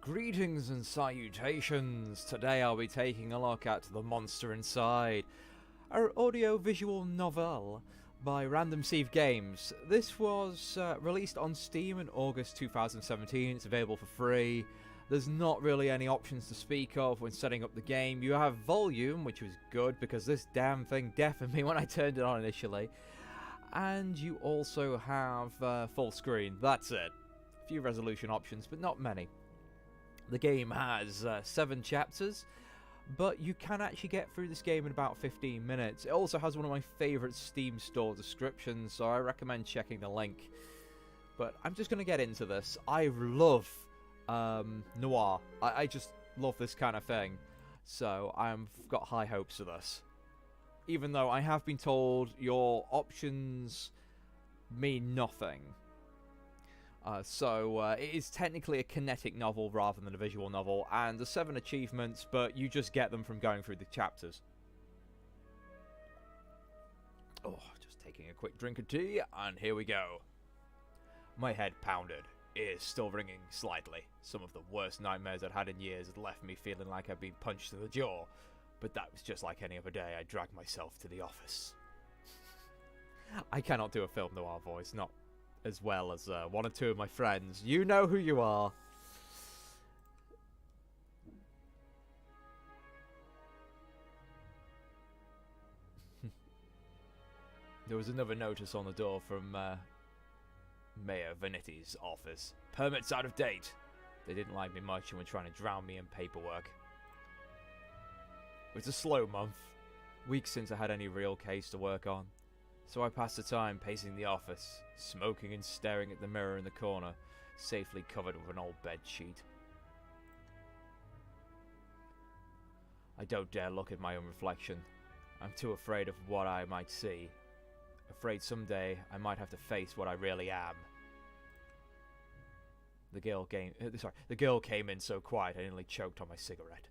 Greetings and salutations. Today I'll be taking a look at The Monster Inside, our audio-visual novel by Random Sieve Games. This was released on Steam in August 2017. It's available for free. There's not really any options to speak of when setting up the game. You have volume, which was good because this damn thing deafened me when I turned it on initially. And you also have full screen. That's it. A few resolution options, but not many. The game has 7 chapters, but you can actually get through this game in about 15 minutes. It also has one of my favourite Steam store descriptions, so I recommend checking the link. But I'm just going to get into this. I love noir. I just love this kind of thing, so I've got high hopes for this. Even though I have been told your options mean nothing. It is technically a kinetic novel rather than a visual novel, and there's 7 achievements, but you just get them from going through the chapters. Oh, just taking a quick drink of tea, and here we go. My head pounded, ears still ringing slightly. Some of the worst nightmares I'd had in years had left me feeling like I'd been punched in the jaw, but that was just like any other day. I dragged myself to the office. I cannot do a film noir voice, not as well as one or two of my friends. You know who you are. There was another notice on the door from Mayor Vanitti's office. Permits out of date. They didn't like me much and were trying to drown me in paperwork. It was a slow month. Weeks since I had any real case to work on. So I passed the time pacing the office, smoking and staring at the mirror in the corner, safely covered with an old bed sheet. I don't dare look at my own reflection. I'm too afraid of what I might see. Afraid someday I might have to face what I really am. The girl came in so quiet I nearly choked on my cigarette.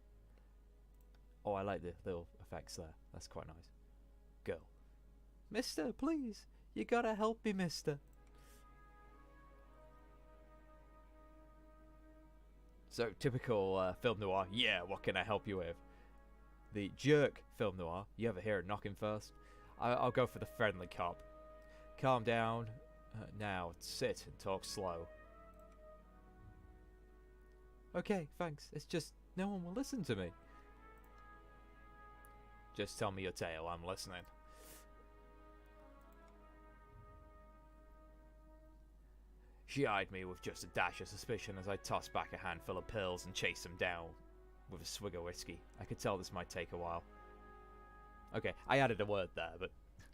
Oh, I like the little effects there. That's quite nice. Girl. Mister, please. You gotta help me, mister. So, typical film noir. Yeah, what can I help you with? The jerk film noir. You ever hear it knocking first? I'll go for the friendly cop. Calm down. Now, sit and talk slow. Okay, thanks. It's just no one will listen to me. Just tell me your tale. I'm listening. She eyed me with just a dash of suspicion as I tossed back a handful of pills and chased them down with a swig of whiskey. I could tell this might take a while. Okay, I added a word there, but...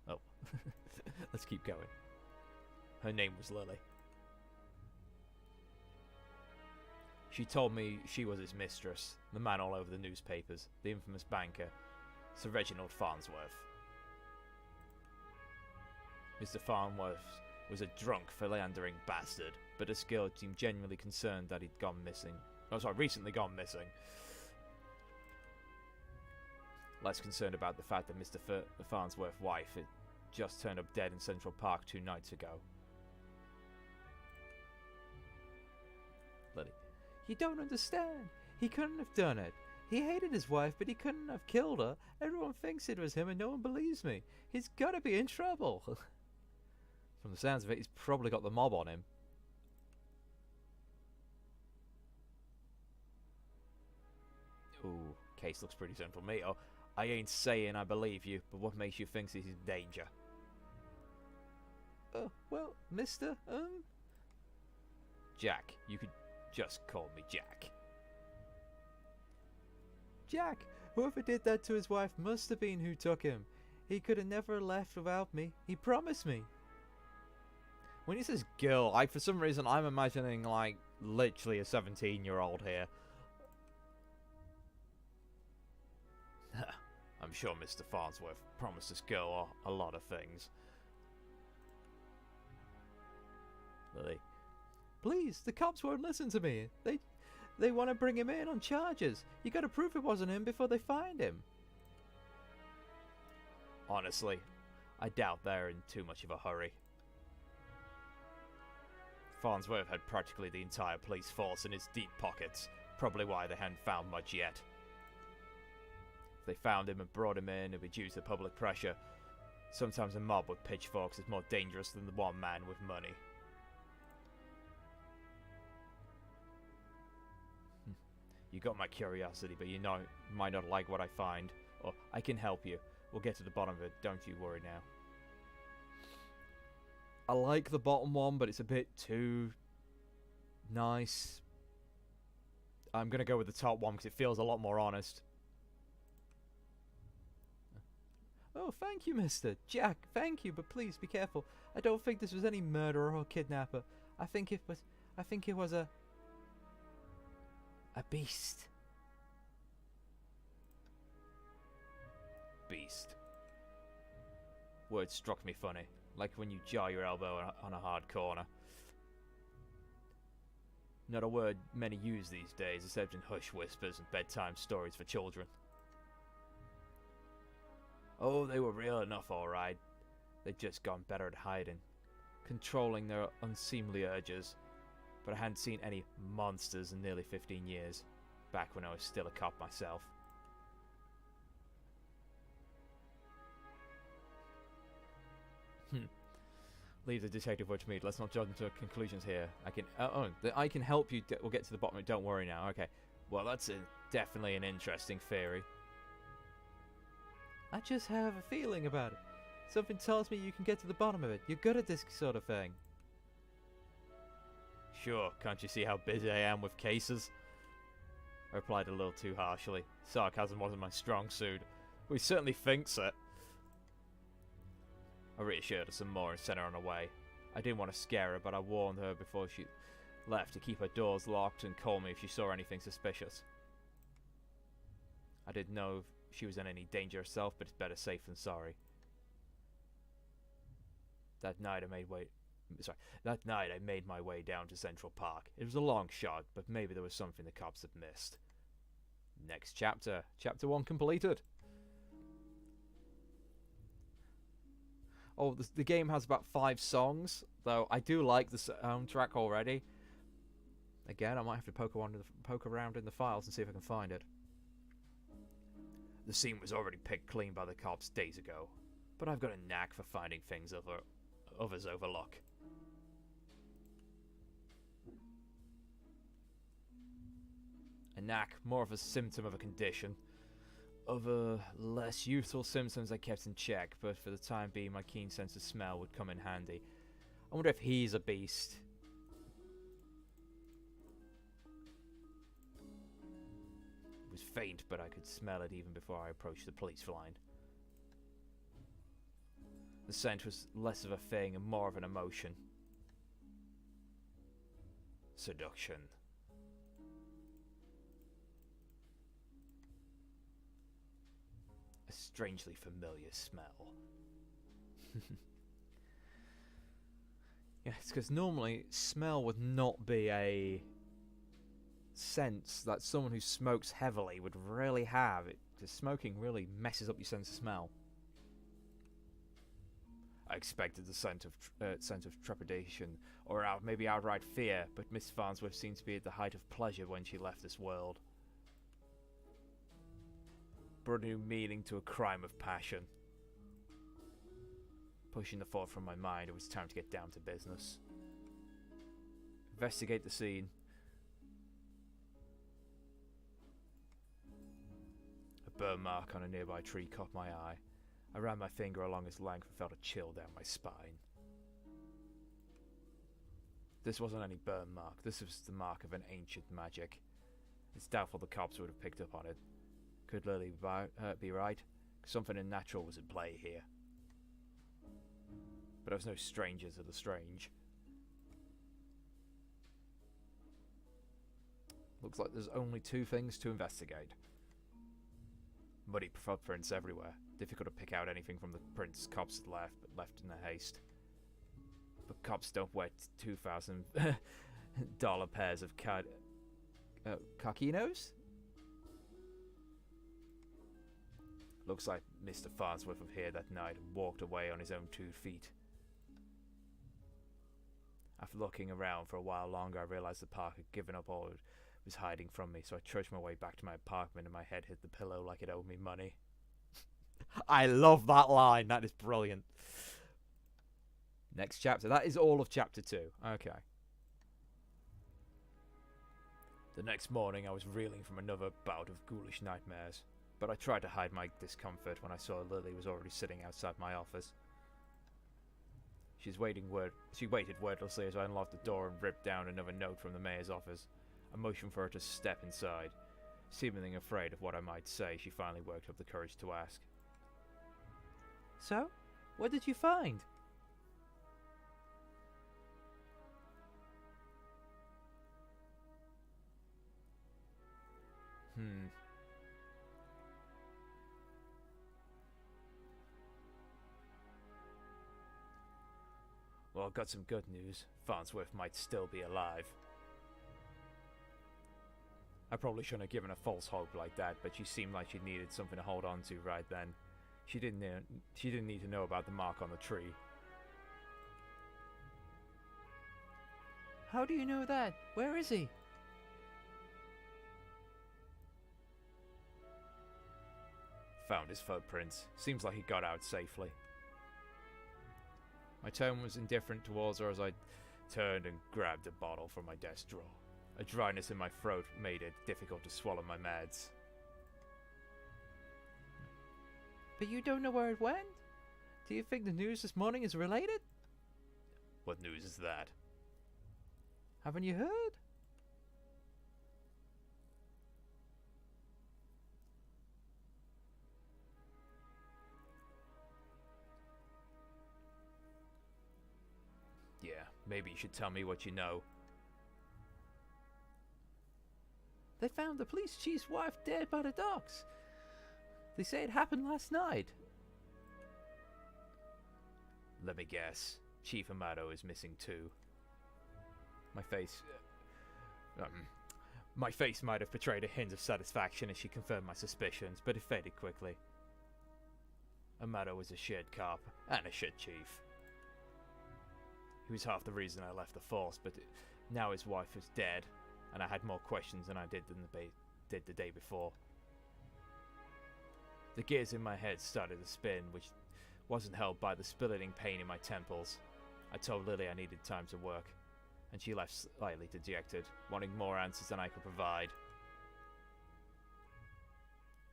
oh. Let's keep going. Her name was Lily. She told me she was his mistress, the man all over the newspapers, the infamous banker, Sir Reginald Farnsworth. Mr. Farnsworth was a drunk, philandering bastard, but this girl seemed genuinely concerned that he'd gone missing. Oh, sorry, recently gone missing. Less concerned about the fact that Mr. Farnsworth's wife had just turned up dead in Central Park 2 nights ago. Lily. You don't understand. He couldn't have done it. He hated his wife, but he couldn't have killed her. Everyone thinks it was him and no one believes me. He's gotta be in trouble. From the sounds of it, he's probably got the mob on him. Ooh, case looks pretty simple for me. Oh, I ain't saying I believe you, but what makes you think he's in danger? Well, mister, Jack. You could just call me Jack. Jack, whoever did that to his wife must have been who took him. He could have never left without me. He promised me. When he says girl, for some reason I'm imagining like literally a 17-year-old here. I'm sure Mr. Farnsworth promised this girl a lot of things. Lily. Please, the cops won't listen to me. They want to bring him in on charges. You gotta prove it wasn't him before they find him. Honestly, I doubt they're in too much of a hurry. Farnsworth had practically the entire police force in his deep pockets. probably why they hadn't found much yet. If they found him and brought him in, it'd be due to public pressure. Sometimes a mob with pitchforks is more dangerous than the one man with money. You got my curiosity, but you might not like what I find. Or I can help you. We'll get to the bottom of it, don't you worry now. I like the bottom one, but it's a bit too nice. I'm going to go with the top one because it feels a lot more honest. Oh, thank you, mister. Jack, thank you, but please be careful. I don't think this was any murderer or kidnapper. I think it was a beast. Beast. Word struck me funny, like when you jar your elbow on a hard corner. Not a word many use these days, except in hush whispers and bedtime stories for children. Oh, they were real enough, all right. They'd just gone better at hiding, controlling their unseemly urges. But I hadn't seen any monsters in nearly 15 years, back when I was still a cop myself. Leave the detective work to me. Let's not jump into conclusions here. I can help you. We'll get to the bottom of it. Don't worry now. Okay. Well, that's definitely an interesting theory. I just have a feeling about it. Something tells me you can get to the bottom of it. You're good at this sort of thing. Sure, can't you see how busy I am with cases? I replied a little too harshly. Sarcasm wasn't my strong suit. We certainly thinks it. I reassured her some more and sent her on her way. I didn't want to scare her, but I warned her before she left to keep her doors locked and call me if she saw anything suspicious. I didn't know if she was in any danger herself, but it's better safe than sorry. That night I made my way down to Central Park. It was a long shot, but maybe there was something the cops had missed. Next chapter. Chapter 1 completed. Oh, the game has about 5 songs, though I do like the soundtrack already. Again, I might have to poke around in the files and see if I can find it. The scene was already picked clean by the cops days ago, but I've got a knack for finding things others overlook. A knack, more of a symptom of a condition. Other, less useful symptoms I kept in check, but for the time being my keen sense of smell would come in handy. I wonder if he's a beast. It was faint, but I could smell it even before I approached the police line. The scent was less of a thing and more of an emotion. Seduction. A strangely familiar smell. Yeah, it's because normally smell would not be a sense that someone who smokes heavily would really have. Because smoking really messes up your sense of smell. I expected the sense of trepidation, or maybe outright fear, but Miss Farnsworth seemed to be at the height of pleasure when she left this world. Brought new meaning to a crime of passion. Pushing the thought from my mind, it was time to get down to business. Investigate the scene. A burn mark on a nearby tree caught my eye. I ran my finger along its length and felt a chill down my spine. This wasn't any burn mark. This was the mark of an ancient magic. It's doubtful the cops would have picked up on it. Could Lily be right? Something unnatural was at play here. But I was no stranger to the strange. Looks like there's only 2 things to investigate. Muddy footprints everywhere. Difficult to pick out anything from the prints cops had left in their haste. But cops don't wear $2,000 pairs of Caquinos? Looks like Mr. Farnsworth was here that night and walked away on his own 2 feet. After looking around for a while longer, I realized the park had given up all was hiding from me, so I trudged my way back to my apartment and my head hit the pillow like it owed me money. I love that line. That is brilliant. Next chapter. That is all of chapter 2. Okay. The next morning I was reeling from another bout of ghoulish nightmares, but I tried to hide my discomfort when I saw Lily was already sitting outside my office. She waited wordlessly as I unlocked the door and ripped down another note from the mayor's office. I motioned for her to step inside. Seemingly afraid of what I might say, she finally worked up the courage to ask. So, what did you find? Well, I've got some good news. Farnsworth might still be alive. I probably shouldn't have given a false hope like that, but she seemed like she needed something to hold on to right then. She didn't need to know about the mark on the tree. How do you know that? Where is he? Found his footprints. Seems like he got out safely. My tone was indifferent towards her as I turned and grabbed a bottle from my desk drawer. A dryness in my throat made it difficult to swallow my meds. But you don't know where it went? Do you think the news this morning is related? What news is that? Haven't you heard? Yeah, maybe you should tell me what you know. They found the police chief's wife dead by the docks. They say it happened last night. Let me guess. Chief Amato is missing too. My face might have betrayed a hint of satisfaction as she confirmed my suspicions, but it faded quickly. Amato was a shit cop and a shit chief. He was half the reason I left the force, but now his wife is dead, and I had more questions than I did the day before. The gears in my head started to spin, which wasn't helped by the splitting pain in my temples. I told Lily I needed time to work, and she left slightly dejected, wanting more answers than I could provide.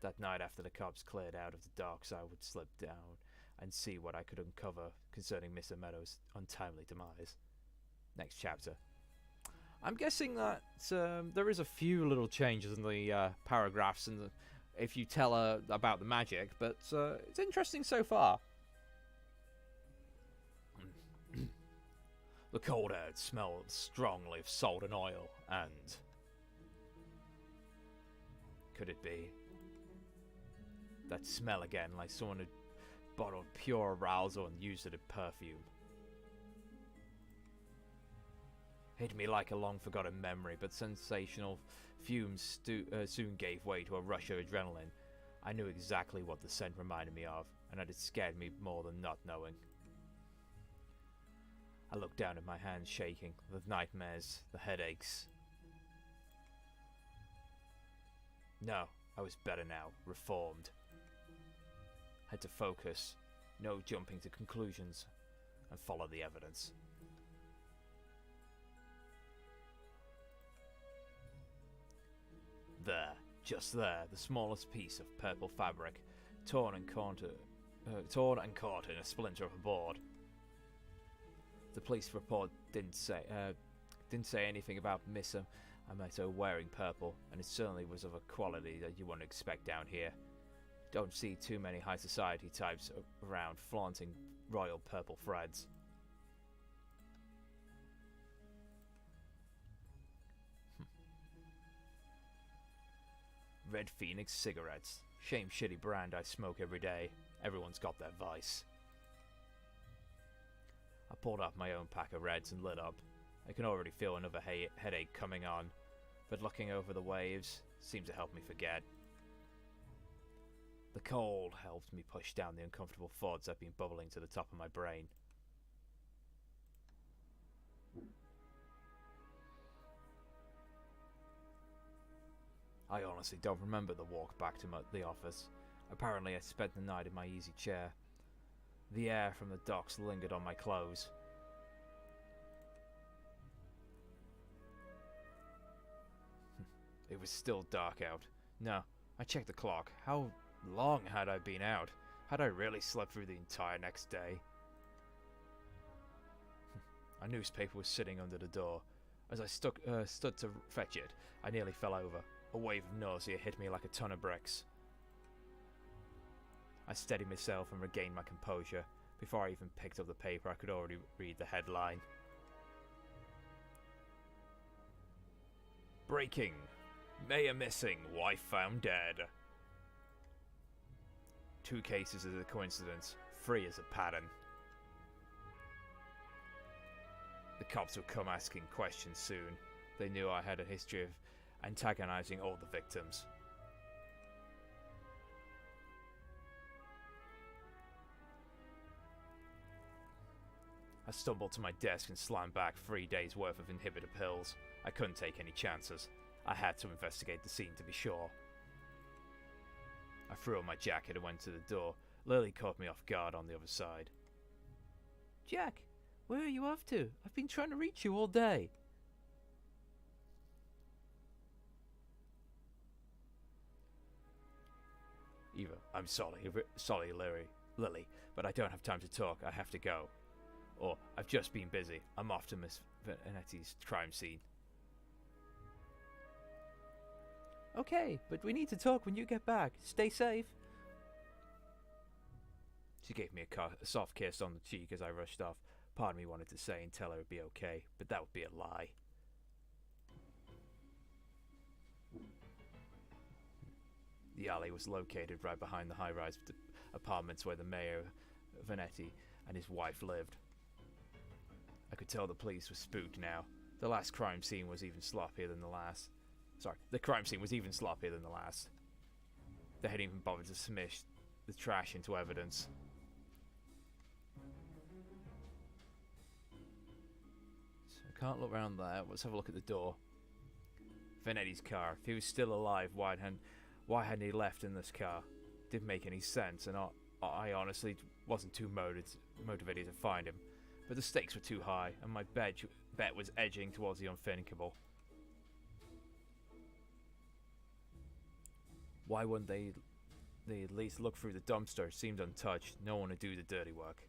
That night after the cops cleared out of the docks, I would slip down and see what I could uncover concerning Mr. Meadows' untimely demise. Next chapter. I'm guessing that there is a few little changes in the paragraphs and if you tell her about the magic, but it's interesting so far. The cold air smelled strongly of salt and oil, and... could it be? That smell again, like someone had bottled pure arousal and used it as perfume. Hit me like a long-forgotten memory, but sensational fumes soon gave way to a rush of adrenaline. I knew exactly what the scent reminded me of, and it had scared me more than not knowing. I looked down at my hands shaking, the nightmares, the headaches. No, I was better now, reformed. Had to focus, no jumping to conclusions, and follow the evidence. There, just there, the smallest piece of purple fabric, torn and caught in a splinter of a board. The police report didn't say anything about Miss Amato wearing purple, and it certainly was of a quality that you wouldn't expect down here. Don't see too many high society types around flaunting royal purple threads. Red Phoenix cigarettes. Shame shitty brand I smoke every day. Everyone's got their vice. I pulled out my own pack of reds and lit up. I can already feel another headache coming on, but looking over the waves seemed to help me forget. The cold helped me push down the uncomfortable thoughts that had been bubbling to the top of my brain. I honestly don't remember the walk back to the office. Apparently I spent the night in my easy chair. The air from the docks lingered on my clothes. It was still dark out. No, I checked the clock. How long had I been out? Had I really slept through the entire next day? A newspaper was sitting under the door. As I stood to fetch it, I nearly fell over. A wave of nausea hit me like a ton of bricks. I steadied myself and regained my composure. Before I even picked up the paper, I could already read the headline. Breaking. Mayor missing, wife found dead. 2 cases as a coincidence, 3 as a pattern. The cops would come asking questions soon. They knew I had a history of antagonizing all the victims. I stumbled to my desk and slammed back 3 days' worth of inhibitor pills. I couldn't take any chances. I had to investigate the scene to be sure. I threw on my jacket and went to the door. Lily caught me off guard on the other side. Jack, where are you off to? I've been trying to reach you all day. Eva, I'm sorry, Lily, but I don't have time to talk. I have to go. Or, I've just been busy. I'm off to Miss Vanetti's crime scene. Okay, but we need to talk when you get back. Stay safe. She gave me a soft kiss on the cheek as I rushed off. Part of me wanted to say and tell her it'd be okay, but that would be a lie. The alley was located right behind the high-rise apartments where the mayor, Vanetti, and his wife lived. I could tell the police were spooked now. The last crime scene was even sloppier than the last. The crime scene was even sloppier than the last. They hadn't even bothered to smash the trash into evidence. So I can't look around there. Let's have a look at the door. Vanetti's car. If he was still alive, why hadn't he left in this car? Didn't make any sense, and I honestly wasn't too motivated to find him. But the stakes were too high, and my bet was edging towards the unthinkable. Why wouldn't they at least look through the dumpster? It seemed untouched. No one would do the dirty work.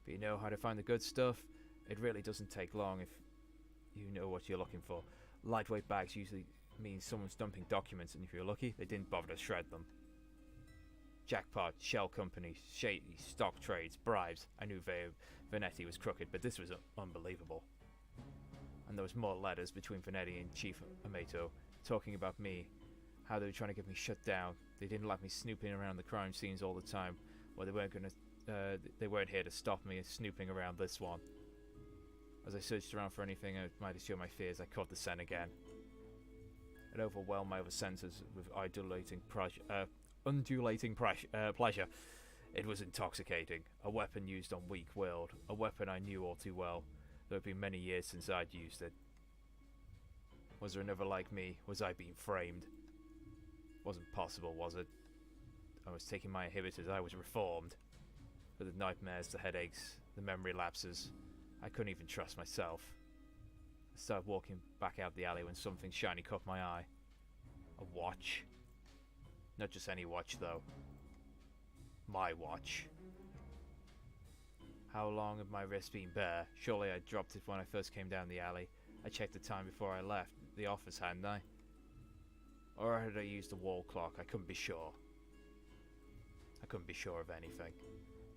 But you know how to find the good stuff? It really doesn't take long if you know what you're looking for. Lightweight bags usually means someone's dumping documents, and if you're lucky, they didn't bother to shred them. Jackpot, shell companies, shady stock trades, bribes. I knew Vanetti was crooked, but this was unbelievable. And there was more letters between Vanetti and Chief Amato talking about me, how they were trying to get me shut down. They didn't like me snooping around the crime scenes all the time. Well, they weren't here to stop me snooping around this one. As I searched around for anything that might assure my fears, I caught the scent again. It overwhelmed my other senses with undulating pleasure. It was intoxicating. A weapon used on weak-willed. A weapon I knew all too well. Though it had been many years since I'd used it. Was there another like me? Was I being framed? Wasn't possible, was it? I was taking my inhibitors. I was reformed. But the nightmares, the headaches, the memory lapses, I couldn't even trust myself. I started walking back out the alley when something shiny caught my eye. A watch. Not just any watch, though. My watch. How long had my wrist been bare? Surely I dropped it when I first came down the alley. I checked the time before I left the office, hadn't I? Or had I used a wall clock? I couldn't be sure. I couldn't be sure of anything.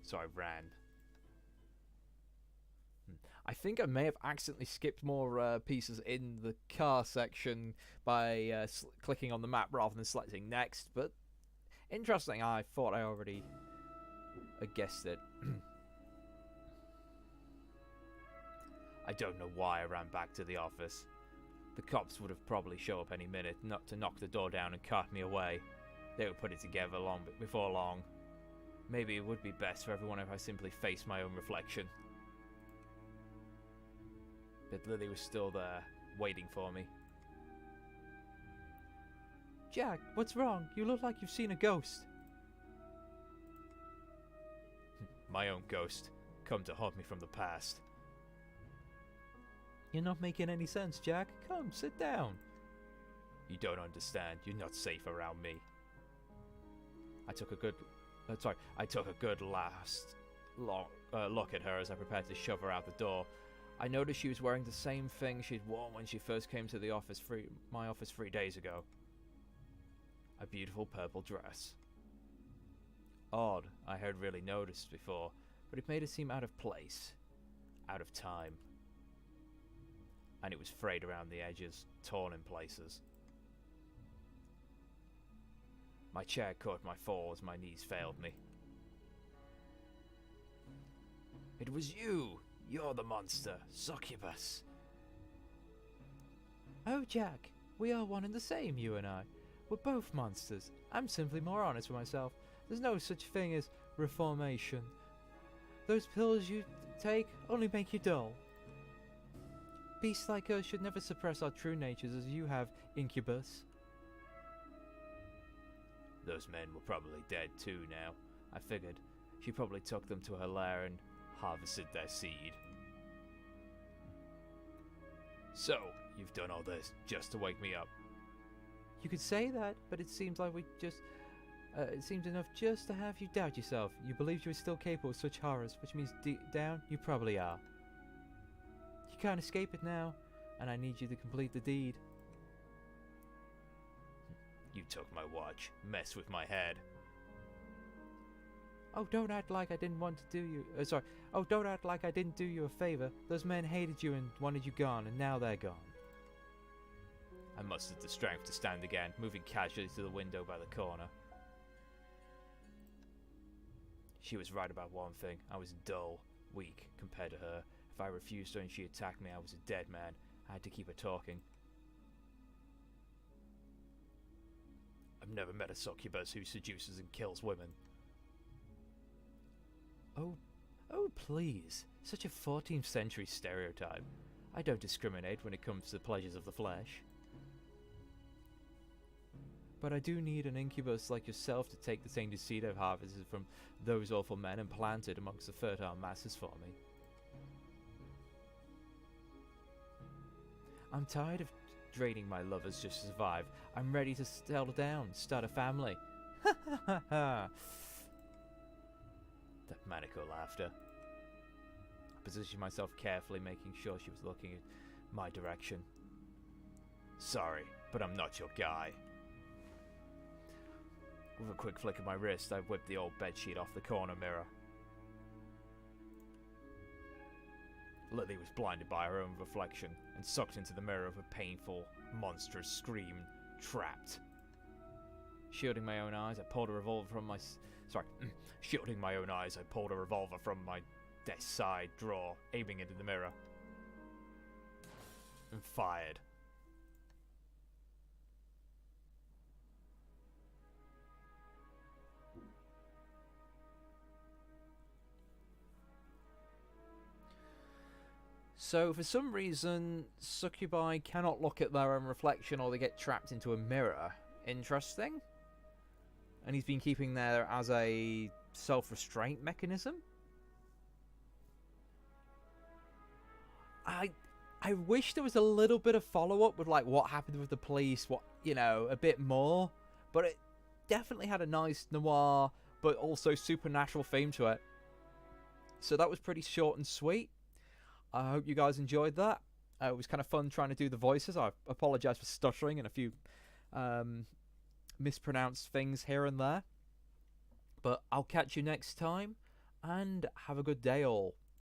So I ran. I think I may have accidentally skipped more pieces in the car section by clicking on the map rather than selecting next, but interesting. I thought I already guessed it. I don't know why I ran back to the office. The cops would have probably shown up any minute, not to knock the door down and cart me away. They would put it together before long. Maybe it would be best for everyone if I simply faced my own reflection. But Lily was still there, waiting for me. Jack, what's wrong? You look like you've seen a ghost. My own ghost, come to haunt me from the past. You're not making any sense, Jack. Come, sit down. You don't understand. You're not safe around me. I took a good last look at her as I prepared to shove her out the door. I noticed she was wearing the same thing she'd worn when she first came to the my office 3 days ago. A beautiful purple dress. Odd, I had really noticed before, but it made it seem out of place, out of time. And it was frayed around the edges, torn in places. My chair caught my fall as my knees failed me. It was you! You're the monster, succubus! Oh, Jack, we are one and the same, you and I. We're both monsters. I'm simply more honest with myself. There's no such thing as reformation. Those pills you take only make you dull. Beasts like us should never suppress our true natures as you have, incubus. Those men were probably dead too now, I figured. She probably took them to her lair and harvested their seed. So, you've done all this just to wake me up? You could say that, but it seems like it seems enough just to have you doubt yourself. You believed you were still capable of such horrors, which means deep down, you probably are. You can't escape it now, and I need you to complete the deed. You took my watch, messed with my head. Oh, don't act like I didn't want to do you... Oh, don't act like I didn't do you a favor. Those men hated you and wanted you gone, and now they're gone. I mustered the strength to stand again, moving casually to the window by the corner. She was right about one thing. I was dull, weak, compared to her. If I refused her and she attacked me, I was a dead man. I had to keep her talking. I've never met a succubus who seduces and kills women. Oh, please. Such a 14th century stereotype. I don't discriminate when it comes to the pleasures of the flesh. But I do need an incubus like yourself to take the same deceit I've harvested from those awful men and plant it amongst the fertile masses for me. I'm tired of draining my lovers just to survive. I'm ready to settle down, start a family. Ha ha ha ha! That maniacal laughter. I positioned myself carefully, making sure she was looking in my direction. Sorry, but I'm not your guy. With a quick flick of my wrist, I whipped the old bedsheet off the corner mirror. Lily was blinded by her own reflection and sucked into the mirror with a painful, monstrous scream, trapped. Shielding my own eyes, I pulled a revolver from my... Shielding my own eyes, I pulled a revolver from my desk side drawer, aiming it in the mirror. And fired. So, for some reason, succubi cannot look at their own reflection or they get trapped into a mirror. Interesting. And he's been keeping there as a self-restraint mechanism. I wish there was a little bit of follow-up with, like, what happened with the police, a bit more. But it definitely had a nice noir, but also supernatural theme to it. So that was pretty short and sweet. I hope you guys enjoyed that. It was kind of fun trying to do the voices. I apologise for stuttering and a few mispronounced things here and there. But I'll catch you next time, and have a good day all.